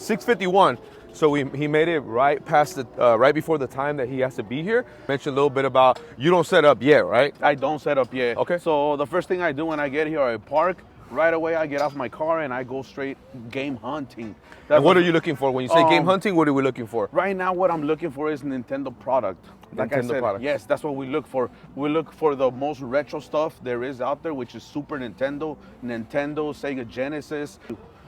6:51. So he made it right past the right before the time that he has to be here. Mention a little bit about you don't set up yet, right? I don't set up yet. Okay. So the first thing I do when I get here, I park. Right away, I get off my car and I go straight game hunting. And what are you looking for when you say game hunting? What are we looking for? Right now, what I'm looking for is Nintendo product. Like I said, product. yes, that's what we look for. We look for the most retro stuff there is out there, which is Super Nintendo, Sega Genesis.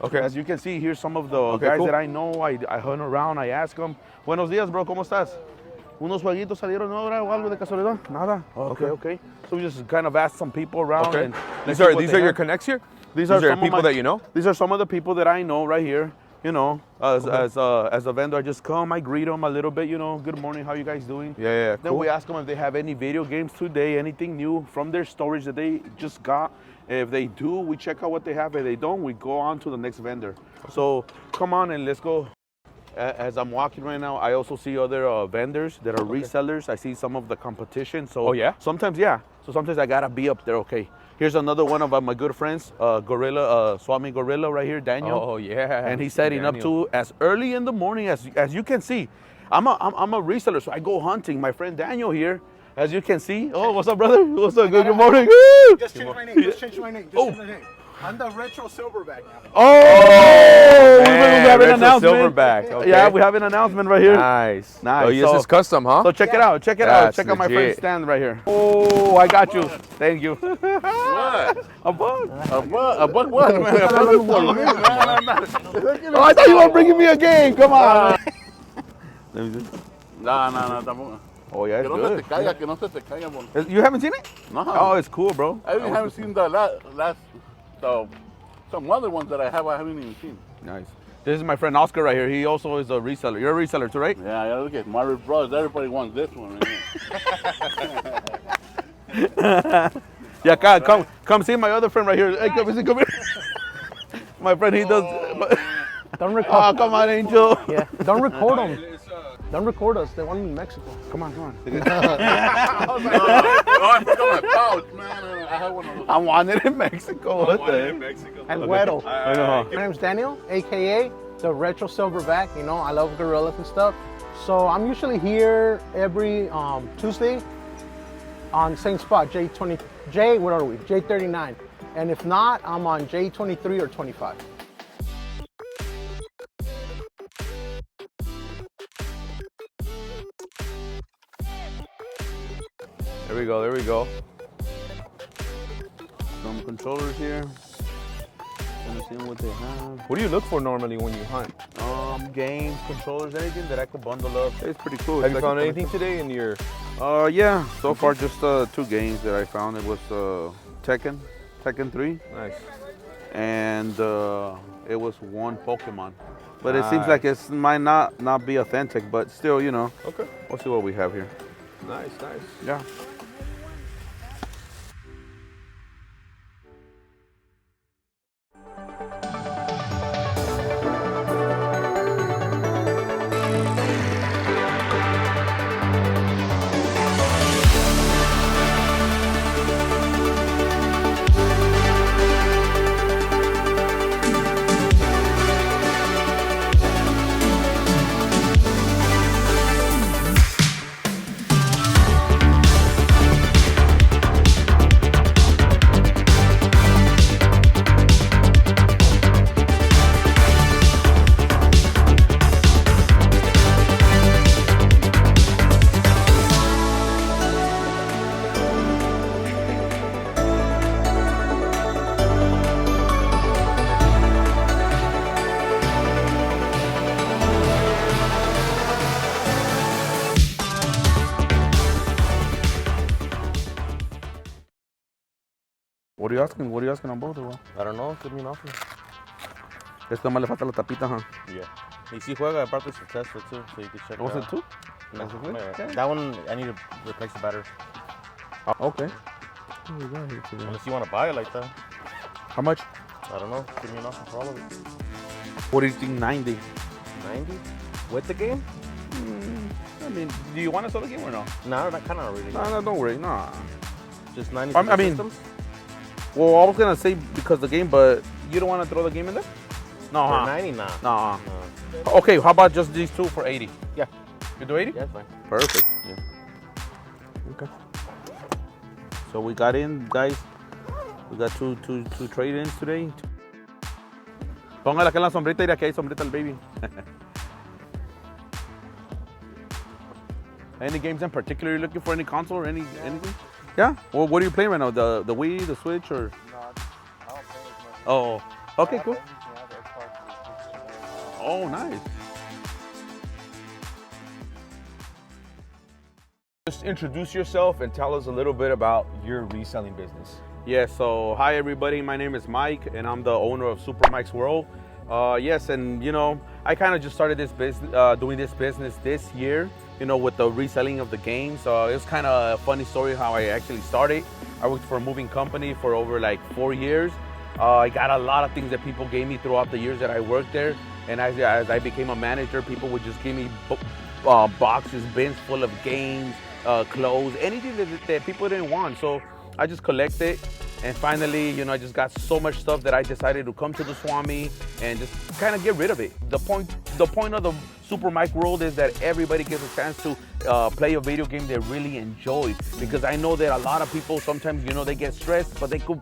Okay. As you can see, here's some of the guys that I know. I hunt around, I ask them, buenos días, bro, ¿cómo estás? Unos jueguitos salieron ahora o algo de casualidad? Nada. Okay. So we just kind of ask some people around. Okay. And these are your connects here? These are some people that you know? These are some of the people that I know right here. You know, as a vendor, I just come, I greet them a little bit, you know, good morning, how you guys doing? Yeah, Then we ask them if they have any video games today, anything new from their storage that they just got. If they do, we check out what they have. If they don't, we go on to the next vendor. So come on and let's go. As I'm walking right now, I also see other vendors that are resellers. I see some of the competition. So sometimes I gotta be up there. Okay. Here's another one of my good friends, Swami Gorilla right here, Daniel. Oh yeah. And he's setting up too as early in the morning as you can see. I'm a reseller, so I go hunting. My friend Daniel here, as you can see. Oh, what's up, brother? What's up? Good morning. Just change my name. I'm the retro silverback now. Oh, man, we have an retro announcement. Silverback. Okay. Yeah, we have an announcement right here. Nice. Nice. Oh, this is custom, huh? So check it out. Check it out. Check out my friend's stand right here. Oh, I got you. Thank you. What? A bug. A bug what, man? A bug for me, man. Oh, I thought you were bringing me a game. Come on. Let me see. No, tampoco. Oh, yeah, it's good. Que no se te caiga, bro. You haven't seen it? No. Oh, it's cool, bro. I even haven't seen the last, some other ones that I haven't even seen. Nice. This is my friend Oscar right here. He also is a reseller. You're a reseller too, right? Yeah, look at Mario Bros. Everybody wants this one right here. Yeah, come see my other friend right here. Hey, come here. My friend, he does. Don't record. Oh, come on, Angel. Yeah, don't record them. Don't record us. They want them in Mexico. Come on. I forgot my pouch, man. I have one of those. I want it in Mexico. What the Mexico. And Güero. I know. My name's Daniel, a.k.a. the Retro Silverback. You know, I love gorillas and stuff. So I'm usually here every Tuesday on the same spot, J39. And if not, I'm on J23 or 25. There we go. Some controllers here. Let me see what they have. What do you look for normally when you hunt? Games, controllers, anything that I could bundle up. It's pretty cool. Have you found anything today in your? Yeah. So far, just 2 games that I found. It was Tekken 3. Nice. And it was 1 Pokemon. But it seems like it might not be authentic, but still, you know. Okay. We'll see what we have here. Nice. Yeah. What are you asking on both, bro? I don't know, give me an offer. Esto más le falta la tapita, huh? Yeah. Y si juega, aparte it's successful too, so you can check it Was out. it 2? No, Okay. that one, I need to replace the battery. Okay. Unless you want to buy it like that. How much? I don't know, give me an offer for all of it. What do you think, 90? 90? With the game? I mean, do you want to sell the game or no? No, not kind of really. No, don't worry, no. Just 90 I mean, systems? Well, I was going to say because the game, but you don't want to throw the game in there? No, For huh? 90, nah. No. No. Okay, how about just these two for 80? Yeah. You do 80? Yeah, it's fine. Perfect. Yeah. Okay. So we got in, guys. We got two trade-ins today. Póngale acá en la sombrita y de aquí hay sombrita al baby. Any games in particular you're looking for? Any console or anything? Yeah. Well, what are you playing right now? The Wii, the Switch, or? Oh. Okay. Cool. Oh, nice. Just introduce yourself and tell us a little bit about your reselling business. Yeah, so hi everybody, my name is Mike and I'm the owner of Super Mike's World. Yes, and you know, I kind of just started this business, doing this business this year, you know, with the reselling of the games. It was kind of a funny story how I actually started. I worked for a moving company for over like 4 years. I got a lot of things that people gave me throughout the years that I worked there. And as I became a manager, people would just give me boxes, bins full of games, clothes, anything that people didn't want. So I just collected, and finally, you know, I just got so much stuff that I decided to come to the Swami and just kind of get rid of it. The point of the Super Mike World is that everybody gets a chance to play a video game they really enjoy. Because I know that a lot of people sometimes, you know, they get stressed, but they could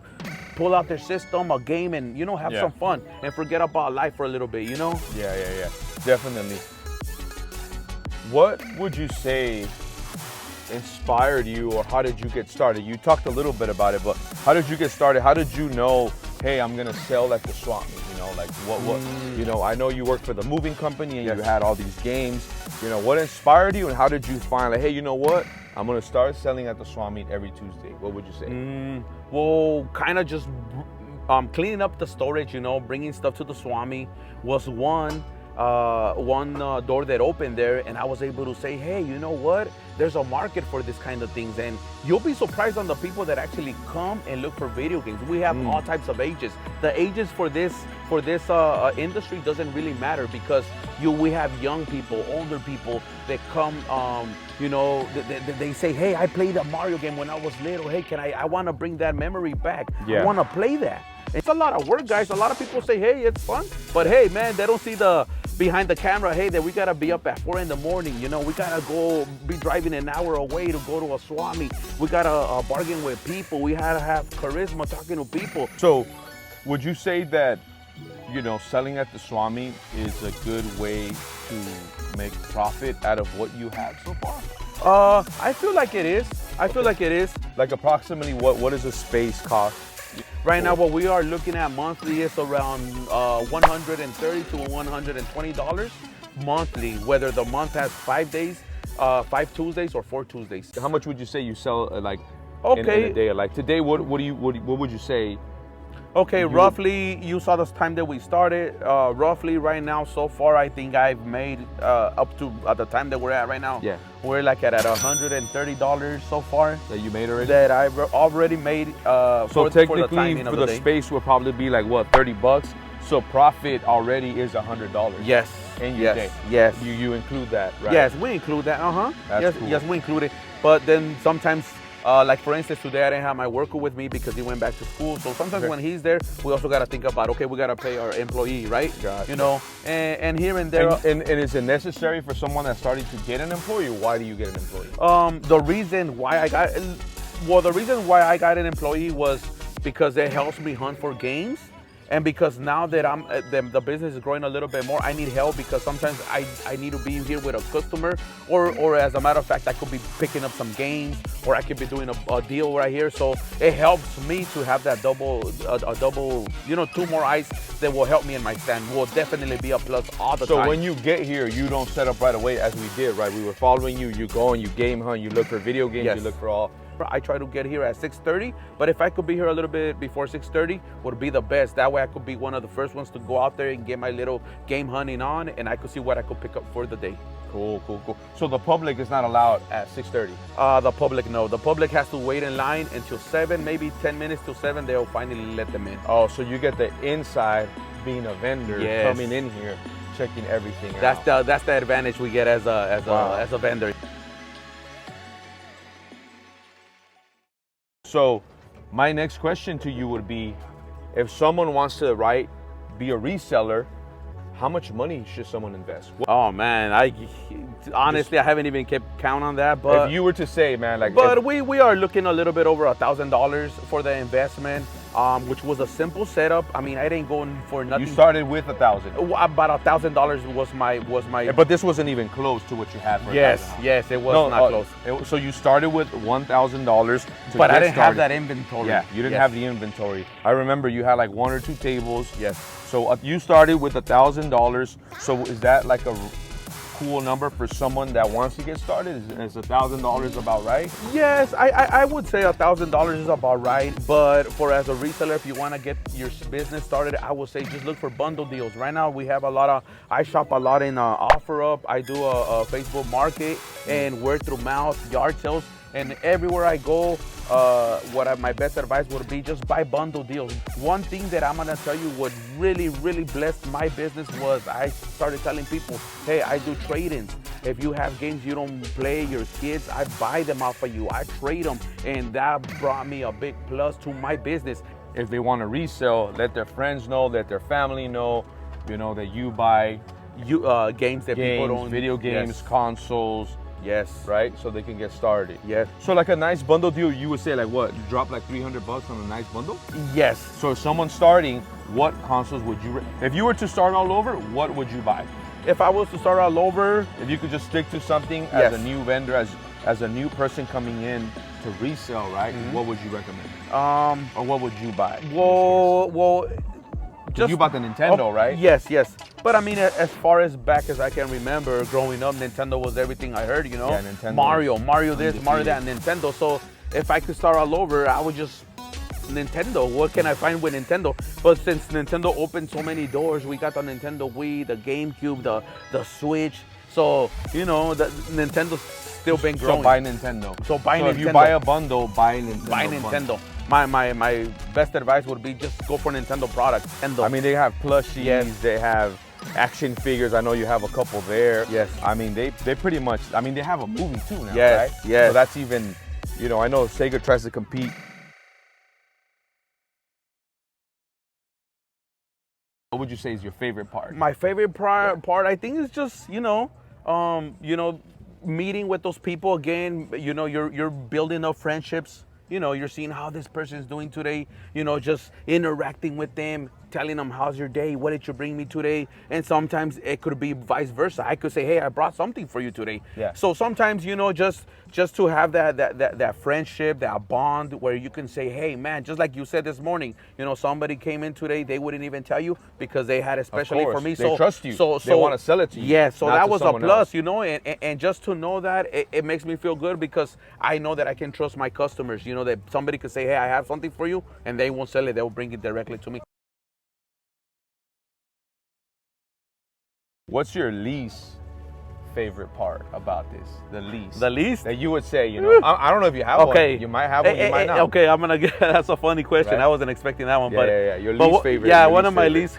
pull out their system, a game, and, you know, have some fun and forget about life for a little bit, you know? Yeah, definitely. What would you say inspired you, or how did you get started? You talked a little bit about it, but how did you get started? How did you know, hey, I'm gonna sell at the swap meet? You know, like what you know, I know you worked for the moving company and you had all these games. You know, what inspired you and how did you find, like, hey, you know what? I'm gonna start selling at the swap meet every Tuesday. What would you say? Well, kind of just cleaning up the storage, you know, bringing stuff to the Swami was one door that opened there, and I was able to say, hey, you know what? There's a market for this kind of things, and you'll be surprised on the people that actually come and look for video games. We have all types of ages. The ages for this industry doesn't really matter because we have young people, older people that come. You know, they say, hey, I played a Mario game when I was little. Hey, I want to bring that memory back. I want to play that. It's a lot of work, guys. A lot of people say, hey, it's fun. But hey, man, they don't see the behind the camera, hey, that we got to be up at 4 in the morning. You know, we got to go be driving an hour away to go to a Swami. We got to bargain with people. We had to have charisma talking to people. So would you say that, you know, selling at the Swami is a good way to make profit out of what you have so far? I feel like it is. Like approximately what does a space cost? Right now, what we are looking at monthly is around $130 to $120 monthly, whether the month has 5 days, 5 Tuesdays or 4 Tuesdays. How much would you say you sell like in Okay. a day? Like today, what would you say? Okay, roughly, you saw this time that we started. Roughly right now, so far, I think I've made up to at the time that we're at right now. Yeah. We're like at $130 so far. That you made already? That I've already made. So technically, for for the space will probably be like what, $30? So profit already is $100. Yes. In your day. Yes. You include that, right? Yes, we include that. That's Yes, cool. yes, we include it. But then sometimes, like for instance, today I didn't have my worker with me because he went back to school. So sometimes when he's there, we also got to think about, okay, we got to pay our employee, right? Gotcha. You know, and here and there. And is it necessary for someone that's starting to get an employee? Why do you get an employee? The reason why I got an employee was because it helps me hunt for games. And because now that the business is growing a little bit more, I need help because sometimes I need to be here with a customer, or as a matter of fact, I could be picking up some games, or I could be doing a deal right here. So it helps me to have that double, you know, 2 more eyes that will help me in my stand. Will definitely be a plus all the time. So when you get here, you don't set up right away as we did, right? We were following you. You go and you game hunt. You look for video games. Yes. You look for all. I try to get here at 6:30, but if I could be here a little bit before 6:30, would be the best. That way I could be one of the first ones to go out there and get my little game hunting on, and I could see what I could pick up for the day. Cool. So the public is not allowed at 6:30? The public, no. The public has to wait in line until 7, maybe 10 minutes till 7, they'll finally let them in. Oh, so you get the inside being a vendor, Yes. coming in here, checking everything out. That's the advantage we get as a vendor. So my next question to you would be, if someone wants to write be a reseller, how much money should someone invest? Oh man, I honestly I haven't even kept count on that, but if you were to say, man, like, but we are looking a little bit over $1,000 for the investment, which was a simple setup. I mean, I didn't go in for nothing. you started with $1,000, About $1,000 was my. but this wasn't even close to what you had for Yes, $1,000. yes, it was not close. So you started with $1,000, But I didn't have that inventory. Yeah, you didn't Yes. have the inventory. I remember you had like 1 or 2 tables. Yes. So you started with $1,000. So is that like a cool number for someone that wants to get started? Is $1,000 about right? Yes, I would say $1,000 is about right. But for as a reseller, if you want to get your business started, I would say just look for bundle deals. Right now, we have I shop a lot in OfferUp. I do a Facebook Market and word through mouth, yard sales. And everywhere I go, my best advice would be just buy bundle deals. One thing that I'm gonna tell you what really, really blessed my business was I started telling people, hey, I do trade-ins. If you have games you don't play, your kids, I buy them off of you. I trade them, and that brought me a big plus to my business. If they want to resell, let their friends know, let their family know, that you buy Games that people don't. video games, consoles, Yes. right? So they can get started. Yes. So like a nice bundle deal, you would say like what? You drop like $300 on a nice bundle? Yes. So if someone's starting, what consoles would you, if you were to start all over, what would you buy? If I was to start all over, If you could just stick to something Yes. as a new vendor, as a new person coming in to resell, right? What would you recommend? Or what would you buy? well, just You bought the Nintendo, right? Yes, yes. But I mean, as far as back as I can remember, growing up, Nintendo was everything I heard. Yeah, Nintendo Mario this, undefeated. Mario that, and Nintendo. So if I could start all over, I would just Nintendo. What can I find with Nintendo? But since Nintendo opened so many doors, we got the Nintendo Wii, the GameCube, the Switch. So the Nintendo's still been growing. So buy Nintendo. So buy If you Nintendo. buy a bundle, buy Nintendo. Buy Nintendo. My best advice would be just go for Nintendo products. I mean, they have plushies, Yes. they have action figures. I know you have a couple there. Yes. I mean, they pretty much, they have a movie too now, Yes, right? yes. So that's even, I know Sega tries to compete. What would you say is your favorite part? My favorite part, I think, is just meeting with those people again. You're building up friendships. You're seeing how this person is doing today. Just interacting with them, telling them how's your day, what did you bring me today, and sometimes it could be vice versa. I could say, hey, I brought something for you today. Yeah. So sometimes just to have that friendship, that bond where you can say, hey man, just like you said this morning, somebody came in today, they wouldn't even tell you because they had especially course. for me. They trust you. They wanna sell it to you, Yeah, so not that to was a someone plus, else. and just to know that it makes me feel good because I know that I can trust my customers. That somebody could say, hey, I have something for you, and they won't sell it, they'll bring it directly to me. What's your least favorite part about this? The least. The least? That you would say, I don't know if you have Okay. one. You might have one, you might not. Okay, I'm gonna get. That's a funny question. Right? I wasn't expecting that one, Yeah, but yeah. Your but least favorite. Yeah, your one of my favorite. least.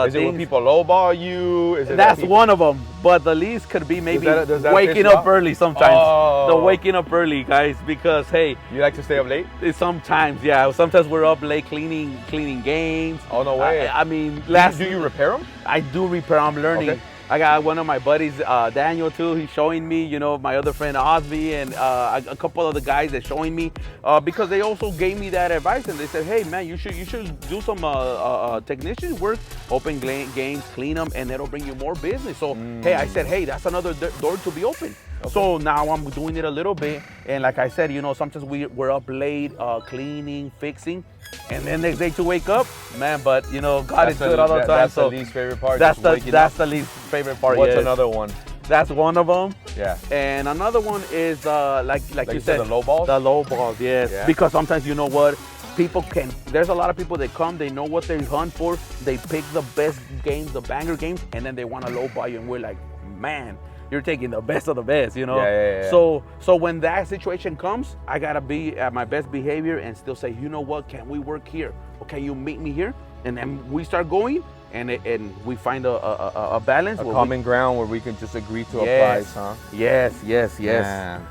Is it when things- people lowball you? Is it That's that people, one of them, but the least could be maybe does that piss waking you up off? early sometimes. Oh. The waking up early, guys, because hey, You like to stay up late? sometimes, yeah, sometimes we're up late cleaning games. Oh, no way. I mean, Do you repair them? I do repair. I'm learning. Okay. I got one of my buddies, Daniel too. He's showing me, my other friend Osby, and a couple of the guys that showing me because they also gave me that advice, and they said, hey man, you should do some technician work, open games, clean them, and it'll bring you more business. So hey, I said, hey, that's another door to be open. Okay. So now I'm doing it a little bit, and like I said, sometimes we're up late cleaning, fixing. And then next day to wake up, man. But God is good all the time. That's so the least favorite part. That's just waking that's up. the least favorite part. What's yes. another one? That's one of them. Yeah. And another one is like you said, the low balls. The low balls, yes. Yeah. Because sometimes you know what, there's a lot of people that come, they know what they hunt for, they pick the best games, the banger games, and then they want to low ball you, and we're like, man, you're taking the best of the best, Yeah. So when that situation comes, I gotta be at my best behavior and still say, you know what, can we work here? Or can you meet me here? And then we start going, and we find a balance. A where common ground where we can just agree to a Yes. price, huh? Yes. Man.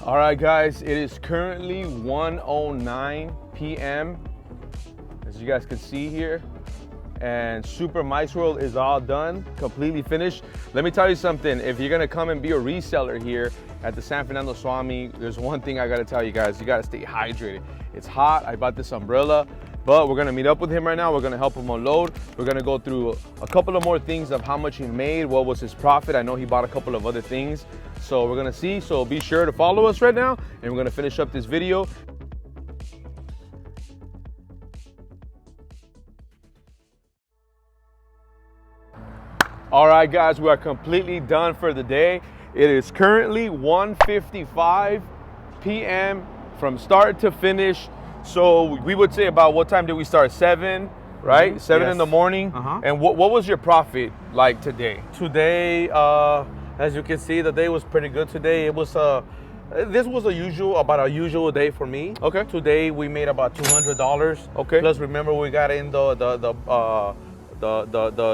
All right, guys, it is currently 1:09 p.m. as you guys can see here. And Super Mice World is all done, completely finished. Let me tell you something, if you're gonna come and be a reseller here at the San Fernando Swami, there's one thing I gotta tell you guys, you gotta stay hydrated. It's hot, I bought this umbrella, but we're gonna meet up with him right now. We're gonna help him unload. We're gonna go through a couple of more things of how much he made, what was his profit. I know he bought a couple of other things. So we're gonna see, so be sure to follow us right now, and we're gonna finish up this video. All right, guys, we are completely done for the day. It is currently 1:55 p.m. from start to finish. So we would say about what time did we start? 7, right? 7 in the morning. And what was your profit like today? Today, as you can see, the day was pretty good today. It was this was about a usual day for me. Okay. Today we made about $200. Okay. Plus, remember we got in the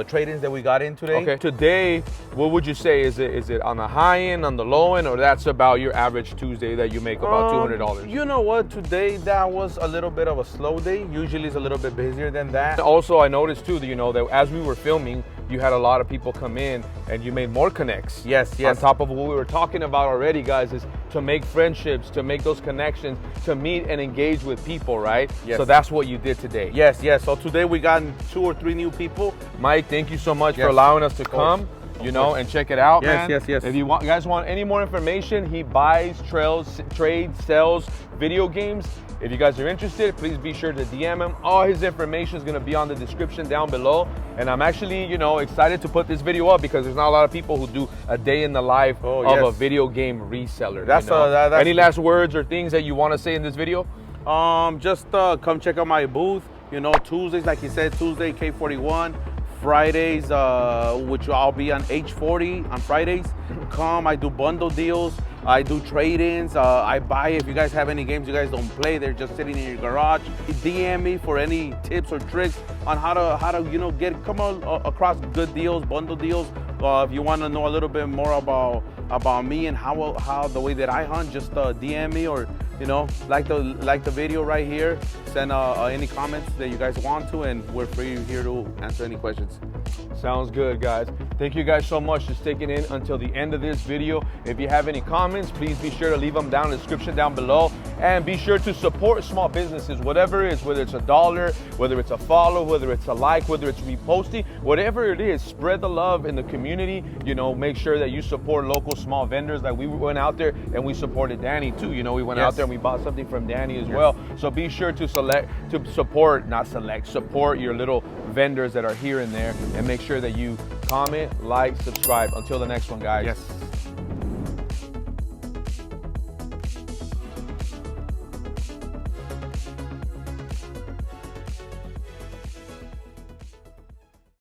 trade-ins that we got in today. Okay. Today, what would you say? Is it on the high end, on the low end, or that's about your average Tuesday that you make about $200? You know what? Today that was a little bit of a slow day. Usually it's a little bit busier than that. Also, I noticed too that that as we were filming, you had a lot of people come in and you made more connects. Yes. On top of what we were talking about already, guys, is to make friendships, to make those connections, to meet and engage with people, right? Yes. So that's what you did today. Yes. So today we got 2 or 3 new people. Mike, thank you so much for allowing us to come, and check it out, man. Yes. If you guys want any more information, he buys, trades, sells video games. If you guys are interested, please be sure to DM him. All his information is going to be on the description down below. And I'm actually, excited to put this video up because there's not a lot of people who do a day in the life of a video game reseller. That's any last words or things that you want to say in this video? Just come check out my booth. Tuesdays, like he said, Tuesday K41. Fridays, which I'll be on H40 on Fridays. Come, I do bundle deals. I do trade-ins. I buy, if you guys have any games you guys don't play, they're just sitting in your garage. DM me for any tips or tricks on how to come across good deals, bundle deals. If you want to know a little bit more about me and how the way that I hunt, just DM me or like the video right here. Send any comments that you guys want to, and we're free here to answer any questions. Sounds good, guys. Thank you guys so much for sticking in until the end of this video. If you have any comments, please be sure to leave them down in the description down below. And be sure to support small businesses, whatever it is, whether it's $1, whether it's a follow, whether it's a like, whether it's reposting, whatever it is, spread the love in the community. Make sure that you support local small vendors. Like we went out there and we supported Danny too. We went out there and we bought something from Danny as well. So be sure to support your little vendors that are here and there, and make sure that you comment, like, subscribe. Until the next one, guys. Yes.